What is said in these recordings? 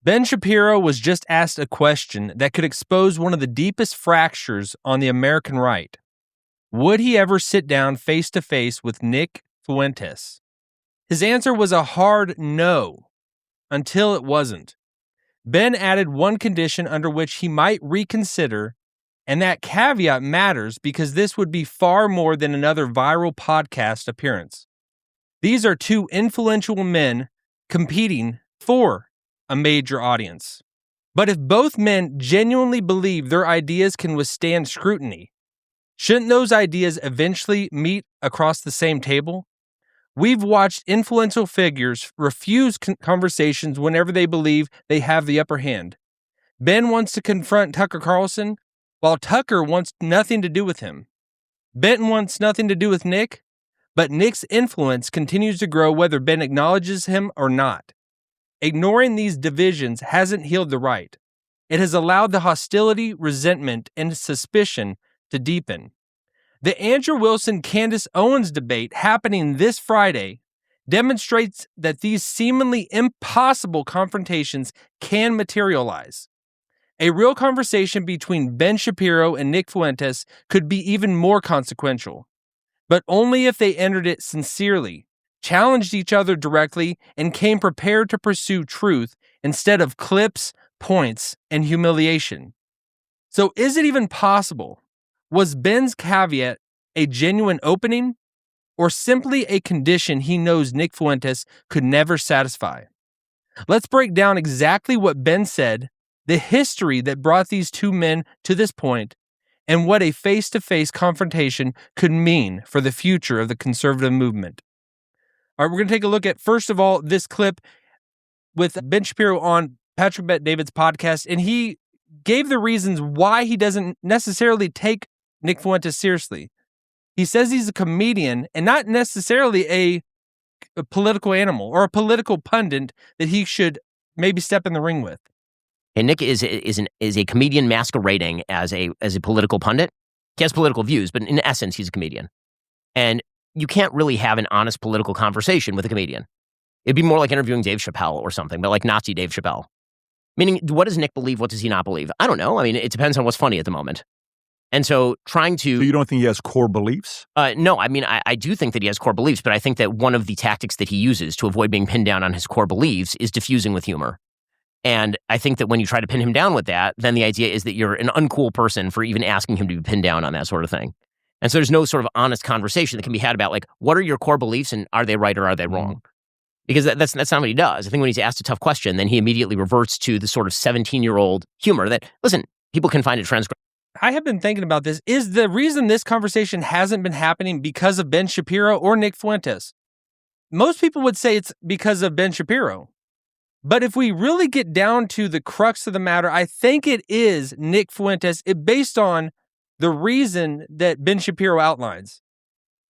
Ben Shapiro was just asked a question that could expose one of the deepest fractures on the American right. Would he ever sit down face-to-face with Nick Fuentes? His answer was a hard no, until it wasn't. Ben added one condition under which he might reconsider, and that caveat matters because this would be far more than another viral podcast appearance. These are two influential men competing for a major audience. But if both men genuinely believe their ideas can withstand scrutiny, shouldn't those ideas eventually meet across the same table? We've watched influential figures refuse conversations whenever they believe they have the upper hand. Ben wants to confront Tucker Carlson, while Tucker wants nothing to do with him. Ben wants nothing to do with Nick, but Nick's influence continues to grow whether Ben acknowledges him or not. Ignoring these divisions hasn't healed the right. It has allowed the hostility, resentment, and suspicion to deepen. The Andrew Wilson-Candace Owens debate happening this Friday demonstrates that these seemingly impossible confrontations can materialize. A real conversation between Ben Shapiro and Nick Fuentes could be even more consequential, but only if they entered it sincerely, challenged each other directly, and came prepared to pursue truth instead of clips, points, and humiliation. So is it even possible? Was Ben's caveat a genuine opening, or simply a condition he knows Nick Fuentes could never satisfy? Let's break down exactly what Ben said, the history that brought these two men to this point, and what a face-to-face confrontation could mean for the future of the conservative movement. All right, we're going to take a look at, first of all, this clip with Ben Shapiro on Patrick Bet-David's podcast, and he gave the reasons why he doesn't necessarily take Nick Fuentes seriously. He says he's a comedian and not necessarily a political animal or a political pundit that he should maybe step in the ring with. And Nick is a comedian masquerading as a political pundit. He has political views, but in essence, he's a comedian. And you can't really have an honest political conversation with a comedian. It'd be more like interviewing Dave Chappelle or something, but like Nazi Dave Chappelle. Meaning, what does Nick believe? What does he not believe? I don't know. I mean, it depends on what's funny at the moment. And so trying to... So you don't think he has core beliefs? No, I mean, I do think that he has core beliefs, but I think that one of the tactics that he uses to avoid being pinned down on his core beliefs is diffusing with humor. And I think that when you try to pin him down with that, then the idea is that you're an uncool person for even asking him to be pinned down on that sort of thing. And so there's no sort of honest conversation that can be had about, like, what are your core beliefs and are they right or are they wrong? Because that's not what he does. I think when he's asked a tough question, then he immediately reverts to the sort of 17-year-old humor that, listen, people can find it transgressive. I have been thinking about this. Is the reason this conversation hasn't been happening because of Ben Shapiro or Nick Fuentes? Most people would say it's because of Ben Shapiro. But if we really get down to the crux of the matter, I think it is Nick Fuentes, based on the reason that Ben Shapiro outlines.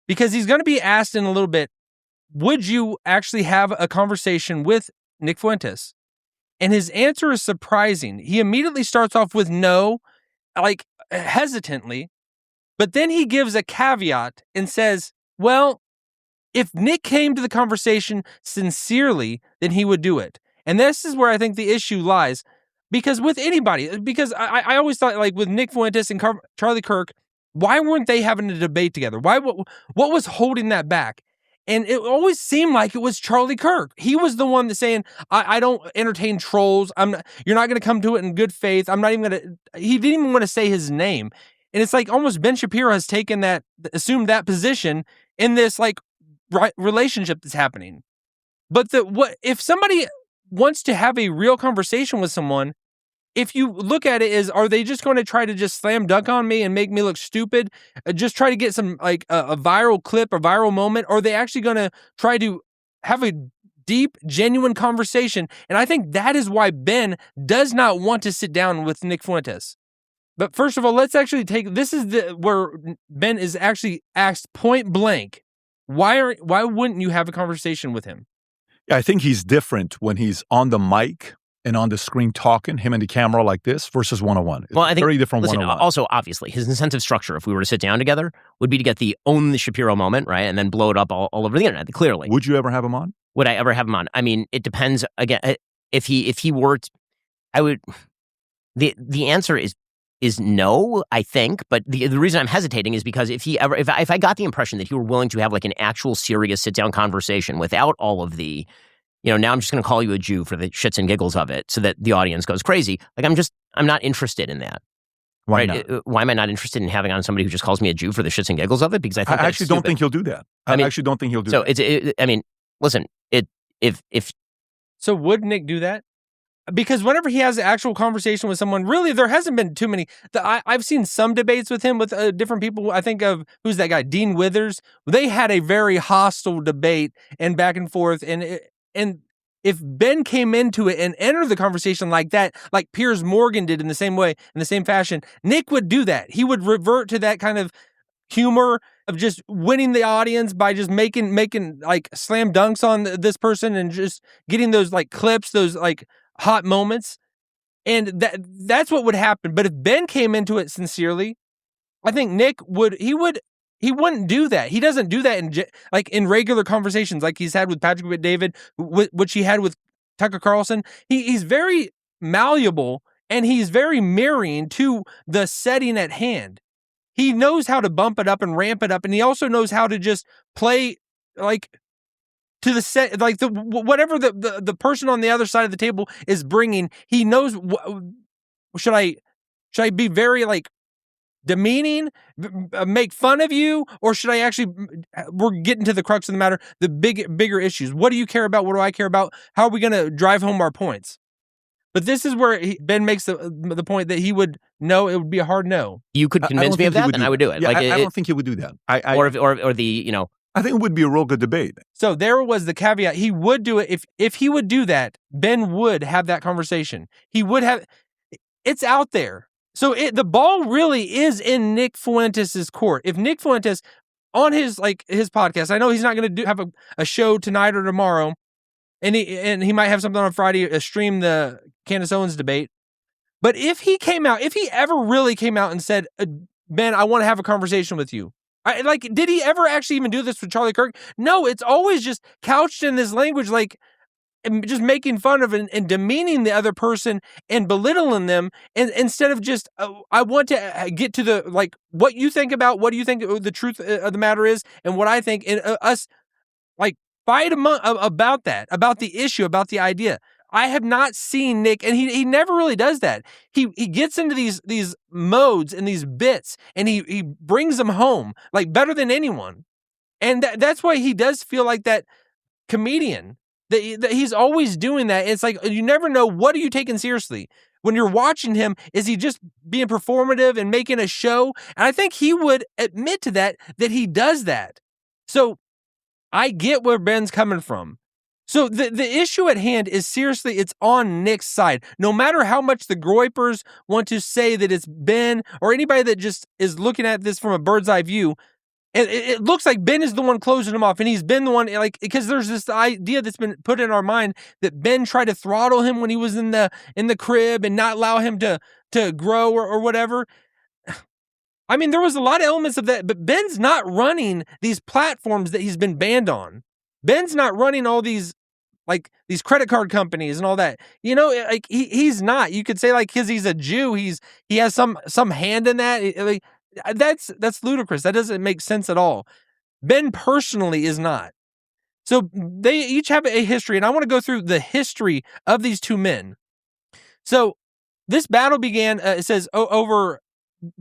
Because he's going to be asked in a little bit, would you actually have a conversation with Nick Fuentes? And his answer is surprising. He immediately starts off with no, like hesitantly, but then he gives a caveat and says, well, if Nick came to the conversation sincerely, then he would do it. And this is where I think the issue lies. Because with anybody, because I always thought, like with Nick Fuentes and Charlie Kirk, why weren't they having a debate together? What was holding that back? And it always seemed like it was Charlie Kirk. He was the one that's saying, I don't entertain trolls. You're not going to come to it in good faith. I'm not even going to, he didn't even want to say his name. And it's like almost Ben Shapiro has taken that, assumed that position in this like relationship that's happening. But if somebody wants to have a real conversation with someone, if you look at it as, are they just going to try to just slam dunk on me and make me look stupid? Just try to get some like a viral clip, a viral moment? Or are they actually going to try to have a deep, genuine conversation? And I think that is why Ben does not want to sit down with Nick Fuentes. But first of all, let's actually this is where Ben is actually asked point blank, why wouldn't you have a conversation with him? Yeah, I think he's different when he's on the mic and on the screen talking, him and the camera like this versus one-on-one. It's I think, very different listen, one-on-one. Also, obviously, his incentive structure, if we were to sit down together, would be to get own the Shapiro moment, right? And then blow it up all over the internet, clearly. Would you ever have him on? Would I ever have him on? I mean, it depends. Again, if he were The answer is no, I think, but the reason I'm hesitating is because if I got the impression that he were willing to have like an actual serious sit down conversation without all of the, now I'm just going to call you a Jew for the shits and giggles of it, so that the audience goes crazy. Like I'm not interested in that. Why right? not? Why am I not interested in having on somebody who just calls me a Jew for the shits and giggles of it? Because I think I actually don't think he'll do that. I actually don't think he'll do that. So listen, if So would Nick do that? Because whenever he has an actual conversation with someone, really, there hasn't been too many. I've seen some debates with him with different people. I think of, who's that guy? Dean Withers. They had a very hostile debate and back and forth. And if Ben came into it and entered the conversation like that, like Piers Morgan did in the same way, in the same fashion, Nick would do that. He would revert to that kind of humor of just winning the audience by just making like slam dunks on this person and just getting those like clips, those like hot moments. And that's what would happen. But if Ben came into it sincerely, I think Nick he wouldn't do that. He doesn't do that in regular conversations like he's had with Patrick Bet-David, which he had with Tucker Carlson. He's very malleable and he's very mirroring to the setting at hand. He knows how to bump it up and ramp it up, and he also knows how to just play like to the set, like whatever the person on the other side of the table is bringing. He knows. Should I be very like demeaning, make fun of you, or should I actually? We're getting to the crux of the matter, the bigger issues. What do you care about? What do I care about? How are we going to drive home our points? But this is where Ben makes the point that he would know. It would be a hard no. You could convince me of that, then I would do it. Yeah, I don't think he would do that. I think it would be a real good debate. So there was the caveat. He would do it. If he would do that, Ben would have that conversation. He would have. It's out there. So the ball really is in Nick Fuentes' court. If Nick Fuentes on his podcast, I know he's not going to have a show tonight or tomorrow. And he might have something on Friday, stream the Candace Owens debate. But if he ever really came out and said, Ben, I want to have a conversation with you. Did he ever actually even do this with Charlie Kirk? No, it's always just couched in this language, like just making fun of and demeaning the other person and belittling them. And instead of just, I want to get to the, like, what you think about, what do you think the truth of the matter is, and what I think, and us, like, fight about that, about the issue, about the idea. I have not seen Nick, and he never really does that. He gets into these modes and these bits, and he brings them home like better than anyone. And that's why he does feel like that comedian. That he's always doing that. It's like you never know, what are you taking seriously when you're watching him? Is he just being performative and making a show? And I think he would admit to that he does that. So I get where Ben's coming from. So the issue at hand is, seriously, it's on Nick's side. No matter how much the Groypers want to say that it's Ben or anybody that just is looking at this from a bird's eye view, it looks like Ben is the one closing him off, and he's been the one, like, because there's this idea that's been put in our mind that Ben tried to throttle him when he was in the crib and not allow him to grow or whatever. I mean, there was a lot of elements of that, but Ben's not running these platforms that he's been banned on. Ben's not running all these, like, these credit card companies and all that. Like, he's not. You could say, like, because he's a Jew, he has some hand in that. Like, that's ludicrous. That doesn't make sense at all. Ben personally is not. So they each have a history, and I want to go through the history of these two men. So this battle began, it says, over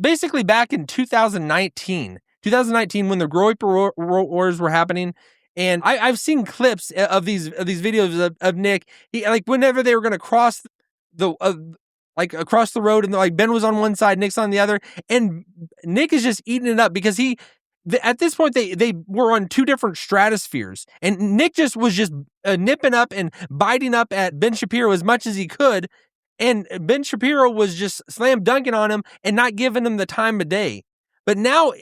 basically back in 2019 when the Groyper Wars were happening. And I've seen clips of these videos of Nick. He, like, whenever they were going to cross across the road, and like Ben was on one side, Nick's on the other, and Nick is just eating it up because at this point they were on two different stratospheres, and Nick was nipping up and biting up at Ben Shapiro as much as he could, and Ben Shapiro was just slam dunking on him and not giving him the time of day. But now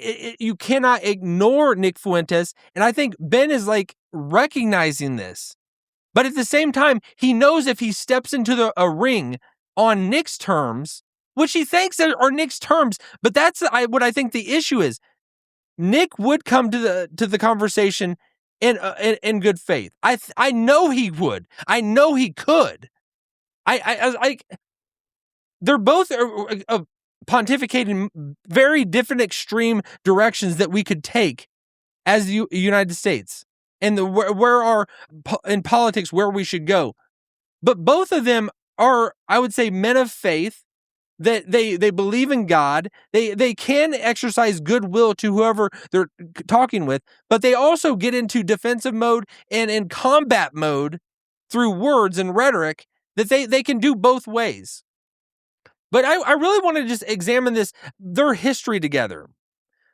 you cannot ignore Nick Fuentes, and I think Ben is like recognizing this. But at the same time, he knows if he steps into a ring on Nick's terms, which he thinks are Nick's terms, but that's what I think the issue is. Nick would come to the conversation in good faith. I know he would. I know he could. they're both pontificating very different extreme directions that we could take as the United States and in politics where we should go. But both of them are, I would say, men of faith, that they believe in God. They can exercise goodwill to whoever they're talking with, but they also get into defensive mode and in combat mode through words and rhetoric, that they can do both ways. But I really want to just examine their history together.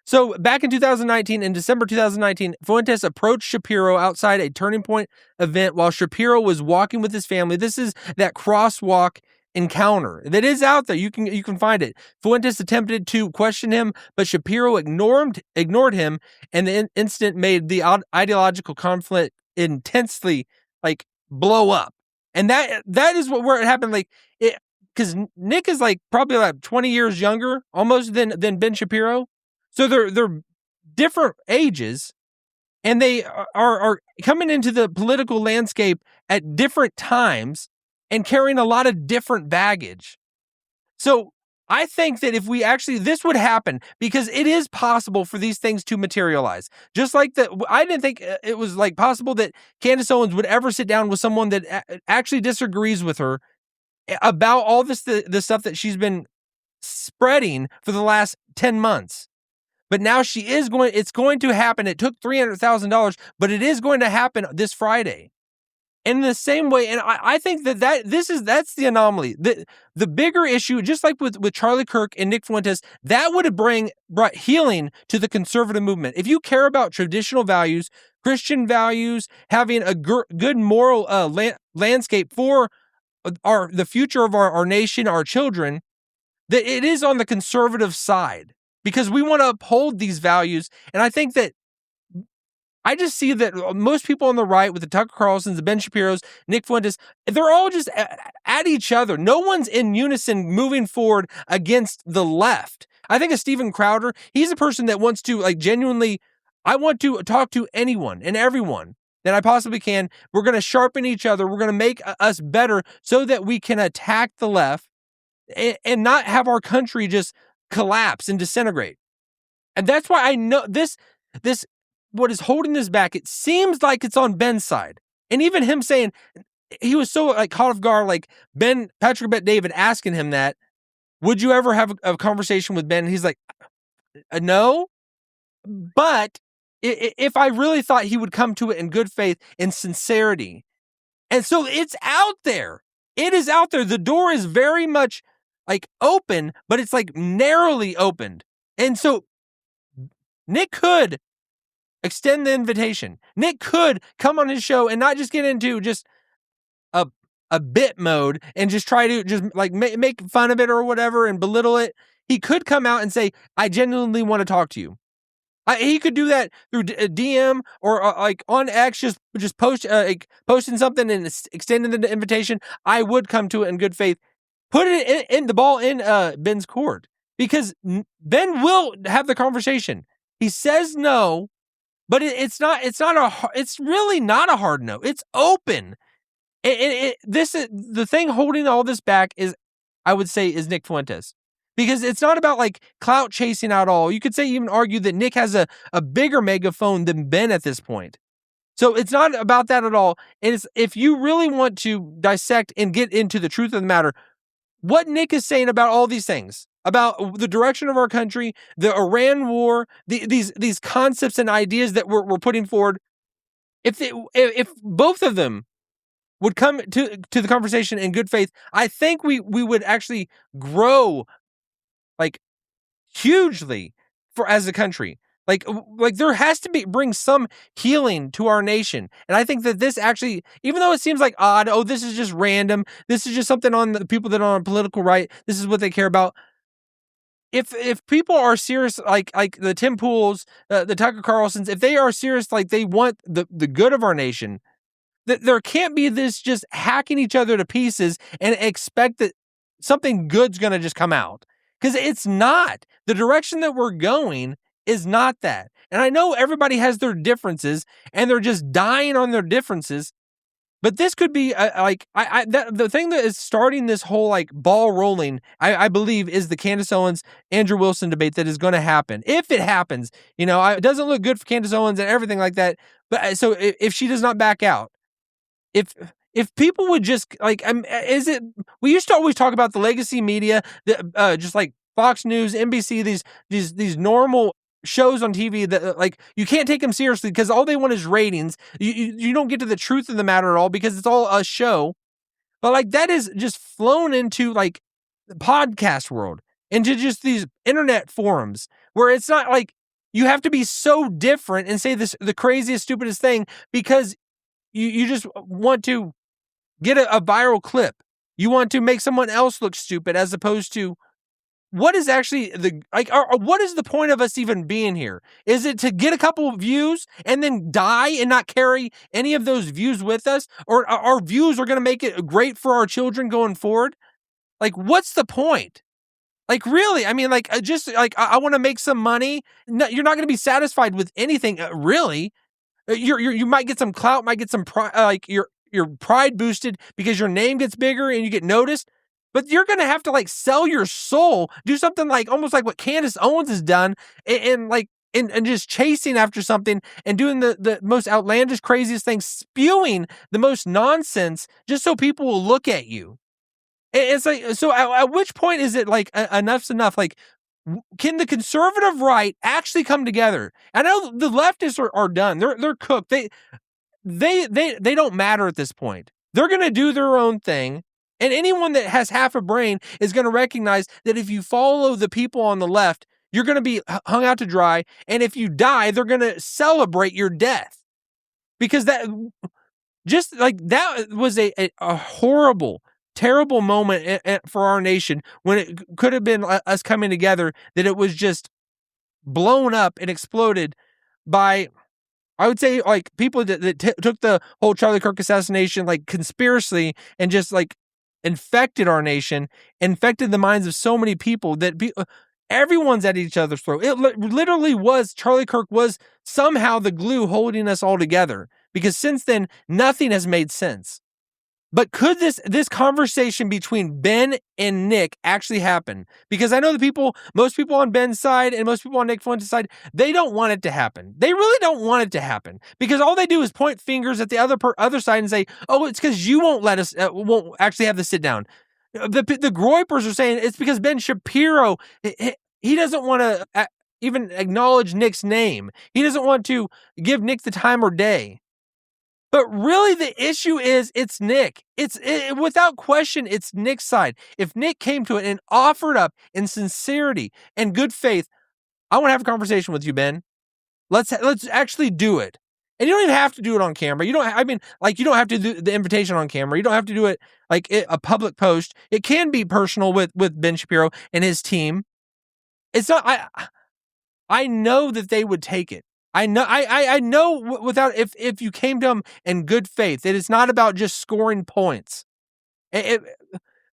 So back in 2019, in December 2019, Fuentes approached Shapiro outside a Turning Point event while Shapiro was walking with his family. This is that crosswalk encounter that is out there. You can find it. Fuentes attempted to question him, but Shapiro ignored him, and the incident made the ideological conflict intensely blow up. And that is where it happened. Because Nick is probably 20 years younger, almost than Ben Shapiro. So they're different ages, and they are coming into the political landscape at different times and carrying a lot of different baggage. So I think that if we this would happen, because it is possible for these things to materialize. Just like I didn't think it was possible that Candace Owens would ever sit down with someone that actually disagrees with her about all the stuff that she's been spreading for the last 10 months. But now it's going to happen. It took $300,000, but it is going to happen this Friday. In the same way, and I think that's the anomaly. The bigger issue, just like with Charlie Kirk and Nick Fuentes, that would have brought healing to the conservative movement. If you care about traditional values, Christian values, having a good moral landscape for the future of our nation, our children, that it is on the conservative side, because we want to uphold these values. And I think that I just see that most people on the right, with the Tucker Carlsons, the Ben Shapiros, Nick Fuentes, they're all just at each other. No one's in unison moving forward against the left. I think of Steven Crowder. He's a person that wants to genuinely, I want to talk to anyone and everyone that I possibly can. We're going to sharpen each other. We're going to make us better so that we can attack the left and not have our country just collapse and disintegrate. And that's why I know this what is holding this back. It seems like it's on Ben's side. And even him saying, he was so caught off guard, Patrick Bet David asking him that, would you ever have a conversation with Ben? And he's like, no. But if I really thought he would come to it in good faith and sincerity. And so it's out there. It is out there. The door is very much open, but it's narrowly opened. And so Nick could extend the invitation. Nick could come on his show and not just get into just a bit mode and just try to just make fun of it or whatever and belittle it. He could come out and say, I genuinely want to talk to you. He could do that through a DM or on X, just posting something and extending the invitation. I would come to it in good faith. Put it in the ball in Ben's court, because Ben will have the conversation. He says no, but it's really not a hard no. It's open. This is the thing holding all this back is, I would say, is Nick Fuentes. Because it's not about clout chasing at all. You could even argue that Nick has a bigger megaphone than Ben at this point. So it's not about that at all. It's, if you really want to dissect and get into the truth of the matter, what Nick is saying about all these things, about the direction of our country, the Iran war, these concepts and ideas that we're putting forward, if both of them would come to the conversation in good faith, I think we would actually grow hugely as a country. There has to bring some healing to our nation. And I think that this actually, even though it seems odd, this is just random, this is just something on the people that are on political right, this is what they care about. If people are serious, like the Tim Pools, the Tucker Carlsons, if they are serious, they want the good of our nation, there can't be this just hacking each other to pieces and expect that something good's going to just come out. Because it's not. The direction that we're going is not that. And I know everybody has their differences and they're just dying on their differences. But this could be the thing that is starting this whole like ball rolling, I believe, is the Candace Owens Andrew Wilson debate that is going to happen. If it happens, it doesn't look good for Candace Owens and everything like that. But so if she does not back out, if people would just like, is it? We used to always talk about the legacy media, just like Fox News, NBC, these normal shows on TV that like you can't take them seriously because all they want is ratings. You don't get to the truth of the matter at all because it's all a show. But like that is just flown into like the podcast world, into just these internet forums where it's not like you have to be so different and say the craziest, stupidest thing because you just want to get a viral clip. You want to make someone else look stupid as opposed to what is actually what is the point of us even being here? Is it to get a couple of views and then die and not carry any of those views with us? Or our views are going to make it great for our children going forward? Like, what's the point? Like, really? I mean, like, I want to make some money. No, you're not going to be satisfied with anything, really. You might get some clout, might get some pride, your pride boosted because your name gets bigger and you get noticed. But you're going to have to like sell your soul, do something like almost like what Candace Owens has done and just chasing after something and doing the most outlandish, craziest things, spewing the most nonsense just so people will look at you. It's like, so at which point is it like enough's enough? Like, can the conservative right actually come together? I know the leftists are done. They're cooked. They don't matter at this point. They're going to do their own thing. And anyone that has half a brain is going to recognize that if you follow the people on the left, you're going to be hung out to dry. And if you die, they're going to celebrate your death. Because that was a horrible, terrible moment for our nation when it could have been us coming together, that it was just blown up and exploded by, I would say, like people that took the whole Charlie Kirk assassination like conspiracy and just like infected our nation, infected the minds of so many people that everyone's at each other's throat. It literally was, Charlie Kirk was somehow the glue holding us all together, because since then, nothing has made sense. But could this conversation between Ben and Nick actually happen? Because I know most people on Ben's side and most people on Nick Fuentes' side, they don't want it to happen. They really don't want it to happen because all they do is point fingers at the other side and say, "Oh, it's because you won't let us, won't actually have the sit down." The Groypers are saying it's because Ben Shapiro, he doesn't want to even acknowledge Nick's name. He doesn't want to give Nick the time or day. But really, the issue is it's Nick. Without question, it's Nick's side. If Nick came to it and offered up in sincerity and good faith, I want to have a conversation with you, Ben. Let's actually do it. And you don't even have to do it on camera. You don't have to do the invitation on camera. You don't have to do it like a public post. It can be personal with Ben Shapiro and his team. It's not. I know that they would take it. I know without if you came to them in good faith, that it's not about just scoring points.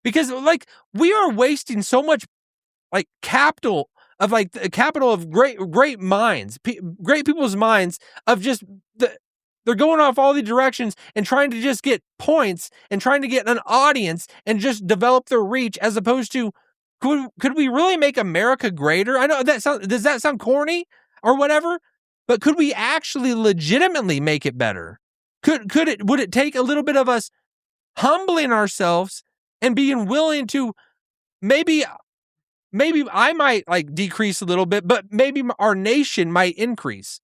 Because like we are wasting so much like capital of great minds, great people's minds of just they're going off all the directions and trying to just get points and trying to get an audience and just develop their reach, as opposed to could we really make America greater? I know does that sound corny or whatever? But could we actually legitimately make it better? Would it take a little bit of us humbling ourselves and being willing to maybe I might like decrease a little bit, but maybe our nation might increase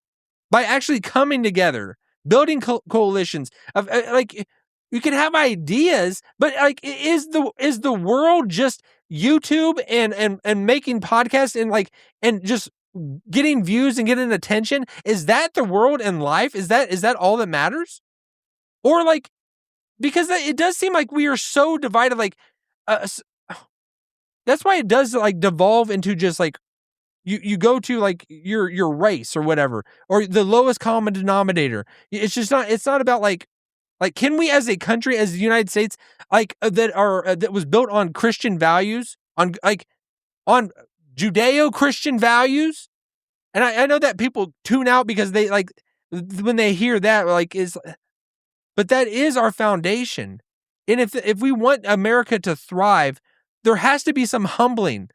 by actually coming together, building coalitions of like you can have ideas, but like is the world just YouTube and making podcasts and just getting views and getting attention? Is that the world in life? Is that all that matters? Or like, because it does seem like we are so divided, like, that's why it does like devolve into just like, you go to like your race or whatever, or the lowest common denominator. It's not about like, can we as a country, as the United States, like that was built on Christian values, on Judeo-Christian values. And I know that people tune out because they like when they hear that, like, but that is our foundation. And if we want America to thrive, there has to be some humbling,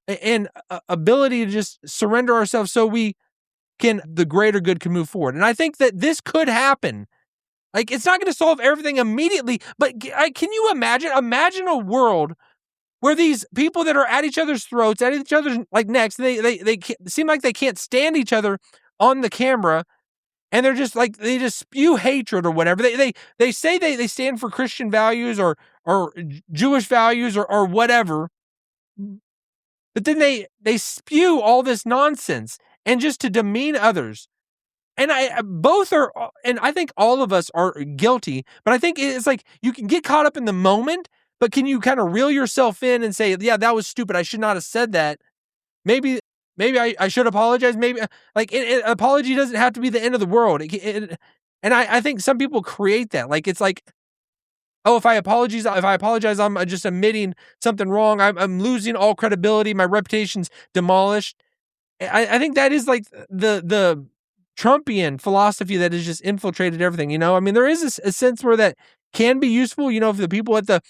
and ability to just surrender ourselves so the greater good can move forward. And I think that this could happen. Like, it's not going to solve everything immediately, but can you imagine a world where these people that are at each other's throats, at each other's necks, they seem like they can't stand each other on the camera, and they're just they just spew hatred or whatever. They say they stand for Christian values or Jewish values or whatever, but then they spew all this nonsense and just to demean others. And both are, and I think all of us are guilty, but I think it's like you can get caught up in the moment, but can you kind of reel yourself in and say, yeah, that was stupid. I should not have said that. Maybe I should apologize. Maybe apology doesn't have to be the end of the world. And I think some people create that. It's like, oh, if I apologize, I'm just admitting something wrong. I'm losing all credibility. My reputation's demolished. I think that is like the Trumpian philosophy that has just infiltrated everything. I mean, there is a sense where that can be useful, for the people at the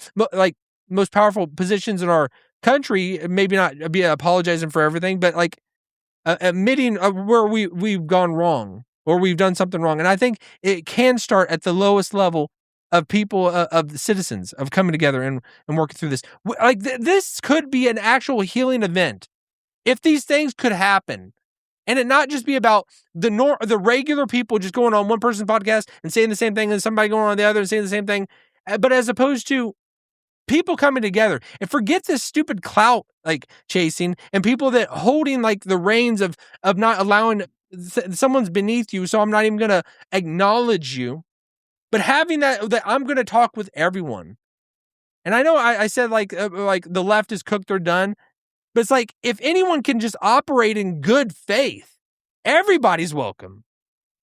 most powerful positions in our country, maybe not be apologizing for everything, but admitting where we've gone wrong or we've done something wrong. And I think it can start at the lowest level of people, of the citizens, of coming together and working through this. This could be an actual healing event if these things could happen. And it not just be about the regular people just going on one person's podcast and saying the same thing and somebody going on the other and saying the same thing, but as opposed to people coming together and forget this stupid clout chasing and people that holding the reins of not allowing someone's beneath you, so I'm not even going to acknowledge you, but having that I'm going to talk with everyone. And I know I said the left is cooked or done. But it's like, if anyone can just operate in good faith, everybody's welcome.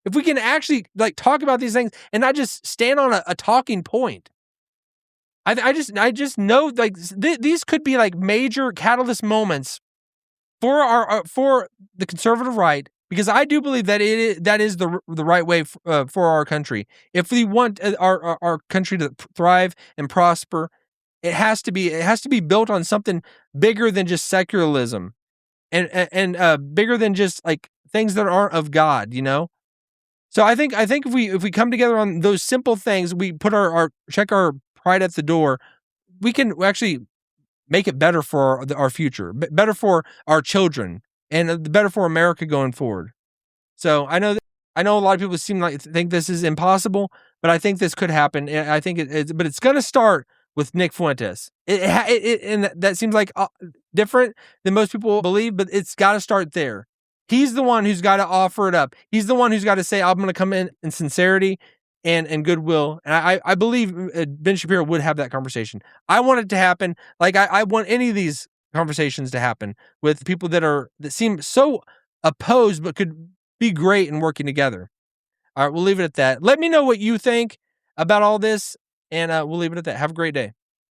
If we can actually talk about these things and not just stand on a talking point. I just know these could be major catalyst moments for for the conservative right, because I do believe that that is the right way for our country. If we want our country to thrive and prosper, it has to be built on something bigger than just secularism and bigger than just things that aren't of God, So I think if we come together on those simple things, we put check our pride at the door, we can actually make it better for our future, better for our children, and better for America going forward. So I know a lot of people think this is impossible, but I think this could happen. I think but it's going to start with Nick Fuentes. And that seems different than most people believe, but it's got to start there. He's the one who's got to offer it up. He's the one who's got to say, I'm going to come in sincerity and goodwill. And I believe Ben Shapiro would have that conversation. I want it to happen. I want any of these conversations to happen with people that seem so opposed, but could be great in working together. All right, we'll leave it at that. Let me know what you think about all this, and we'll leave it at that. Have a great day.